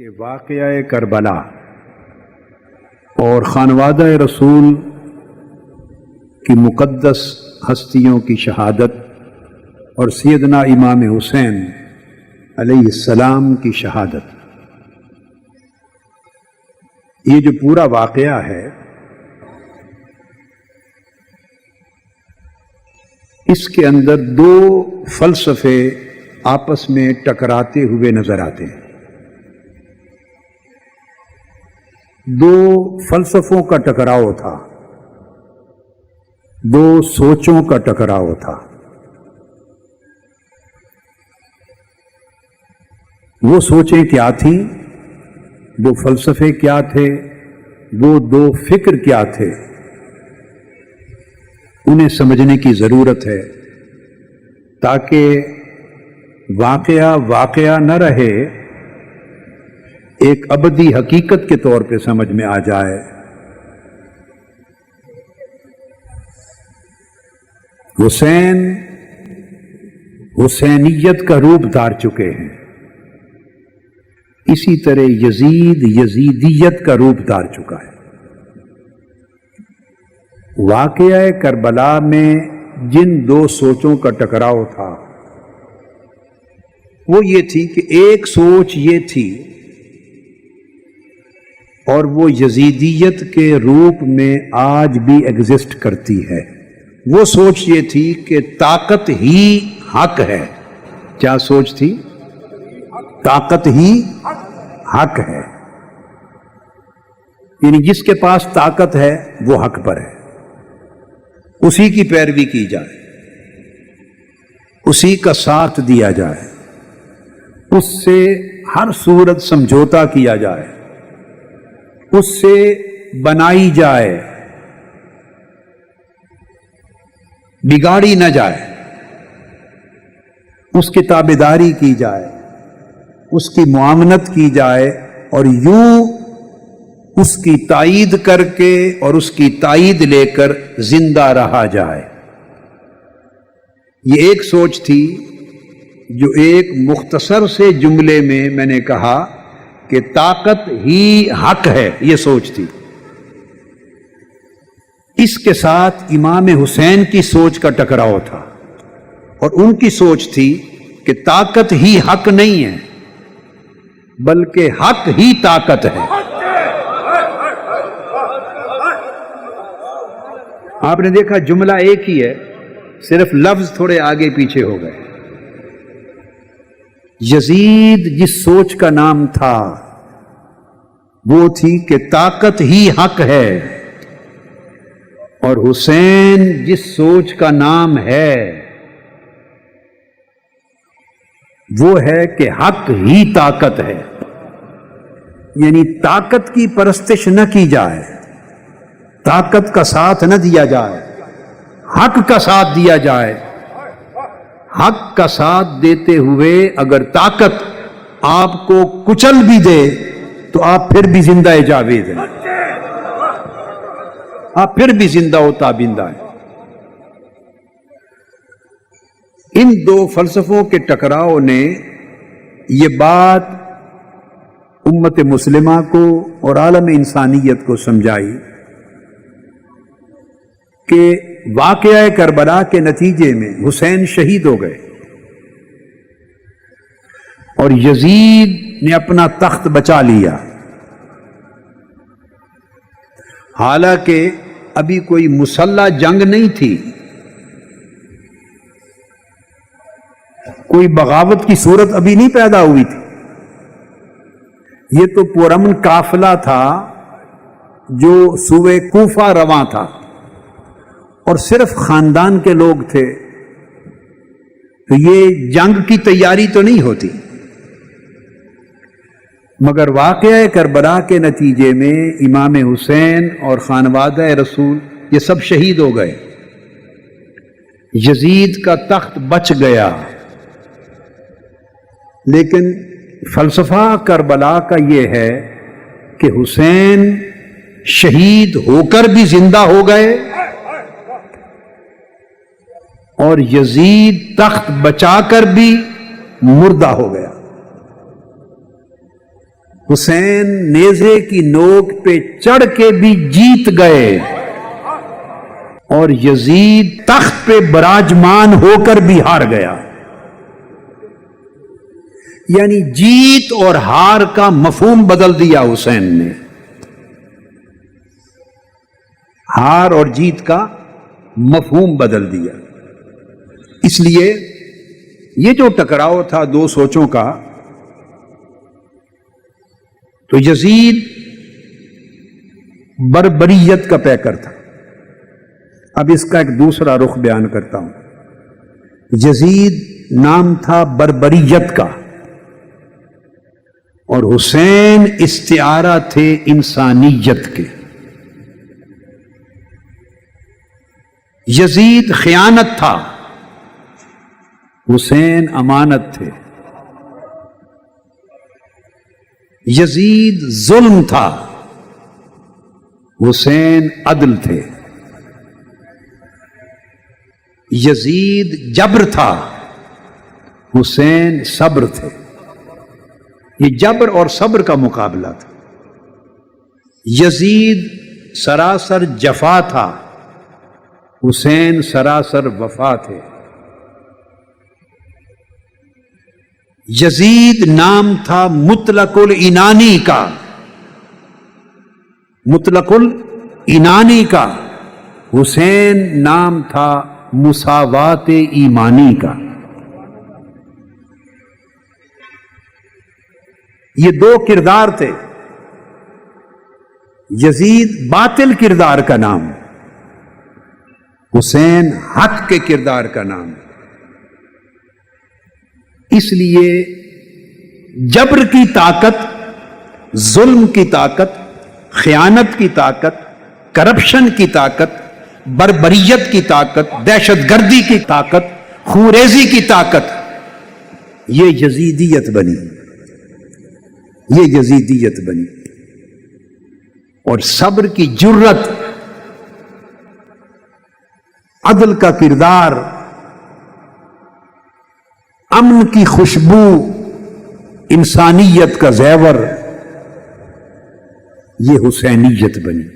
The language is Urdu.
کہ واقعہ کربلا اور خانوادہ رسول کی مقدس ہستیوں کی شہادت اور سیدنا امام حسین علیہ السلام کی شہادت، یہ جو پورا واقعہ ہے اس کے اندر دو فلسفے آپس میں ٹکراتے ہوئے نظر آتے ہیں۔ دو فلسفوں کا ٹکراؤ تھا، دو سوچوں کا ٹکراؤ تھا۔ وہ سوچیں کیا تھیں، وہ فلسفے کیا تھے، وہ دو فکر کیا تھے، انہیں سمجھنے کی ضرورت ہے تاکہ واقعہ نہ رہے، ایک ابدی حقیقت کے طور پہ سمجھ میں آ جائے۔ حسین حسینیت کا روپ دھار چکے ہیں، اسی طرح یزید یزیدیت کا روپ دھار چکا ہے۔ واقعہ کربلا میں جن دو سوچوں کا ٹکراؤ تھا وہ یہ تھی کہ ایک سوچ یہ تھی اور وہ یزیدیت کے روپ میں آج بھی ایگزسٹ کرتی ہے، وہ سوچ یہ تھی کہ طاقت ہی حق ہے۔ کیا سوچ تھی؟ طاقت ہی حق ہے، یعنی جس کے پاس طاقت ہے وہ حق پر ہے، اسی کی پیروی کی جائے، اسی کا ساتھ دیا جائے، اس سے ہر صورت سمجھوتا کیا جائے، اس سے بنائی جائے، بگاڑی نہ جائے، اس کی تابعداری کی جائے، اس کی معاونت کی جائے، اور یوں اس کی تائید کر کے اور اس کی تائید لے کر زندہ رہا جائے۔ یہ ایک سوچ تھی جو ایک مختصر سے جملے میں نے کہا کہ طاقت ہی حق ہے، یہ سوچ تھی۔ اس کے ساتھ امام حسین کی سوچ کا ٹکراؤ تھا، اور ان کی سوچ تھی کہ طاقت ہی حق نہیں ہے بلکہ حق ہی طاقت ہے۔ آپ نے دیکھا جملہ ایک ہی ہے، صرف لفظ تھوڑے آگے پیچھے ہو گئے۔ یزید جس سوچ کا نام تھا وہ تھی کہ طاقت ہی حق ہے، اور حسین جس سوچ کا نام ہے وہ ہے کہ حق ہی طاقت ہے، یعنی طاقت کی پرستش نہ کی جائے، طاقت کا ساتھ نہ دیا جائے، حق کا ساتھ دیا جائے۔ حق کا ساتھ دیتے ہوئے اگر طاقت آپ کو کچل بھی دے تو آپ پھر بھی زندہ جاوید ہیں، آپ پھر بھی زندہ و تابندہ ہیں۔ ان دو فلسفوں کے ٹکراؤ نے یہ بات امت مسلمہ کو اور عالم انسانیت کو سمجھائی کہ واقعہ کربلا کے نتیجے میں حسین شہید ہو گئے اور یزید نے اپنا تخت بچا لیا، حالانکہ ابھی کوئی مسلح جنگ نہیں تھی، کوئی بغاوت کی صورت ابھی نہیں پیدا ہوئی تھی، یہ تو پرامن قافلہ تھا جو صوبہ کوفہ رواں تھا، اور صرف خاندان کے لوگ تھے، تو یہ جنگ کی تیاری تو نہیں ہوتی۔ مگر واقعہ کربلا کے نتیجے میں امام حسین اور خانوادہ رسول یہ سب شہید ہو گئے، یزید کا تخت بچ گیا، لیکن فلسفہ کربلا کا یہ ہے کہ حسین شہید ہو کر بھی زندہ ہو گئے اور یزید تخت بچا کر بھی مردہ ہو گیا، حسین نیزے کی نوک پہ چڑھ کے بھی جیت گئے اور یزید تخت پہ براجمان ہو کر بھی ہار گیا. یعنی جیت اور ہار کا مفہوم بدل دیا حسین نے. ہار اور جیت کا مفہوم بدل دیا. اس لیے یہ جو ٹکراؤ تھا دو سوچوں کا، تو یزید بربریت کا پیکر تھا. اب اس کا ایک دوسرا رخ بیان کرتا ہوں. یزید نام تھا بربریت کا، اور حسین استعارہ تھے انسانیت کے. یزید خیانت تھا، حسین امانت تھے. یزید ظلم تھا، حسین عدل تھے. یزید جبر تھا، حسین صبر تھے. یہ جبر اور صبر کا مقابلہ تھا. یزید سراسر جفا تھا، حسین سراسر وفا تھے. یزید نام تھا مطلق العنانی کا، مطلق العنانی کا. حسین نام تھا مساوات ایمانی کا. یہ دو کردار تھے. یزید باطل کردار کا نام، حسین حق کے کردار کا نام. اس لیے جبر کی طاقت، ظلم کی طاقت، خیانت کی طاقت، کرپشن کی طاقت، بربریت کی طاقت، دہشت گردی کی طاقت، خوریزی کی طاقت، یہ یزیدیت بنی. یہ یزیدیت بنی. اور صبر کی جرت، عدل کا کردار، امن کی خوشبو، انسانیت کا زیور، یہ حسینیت بنی.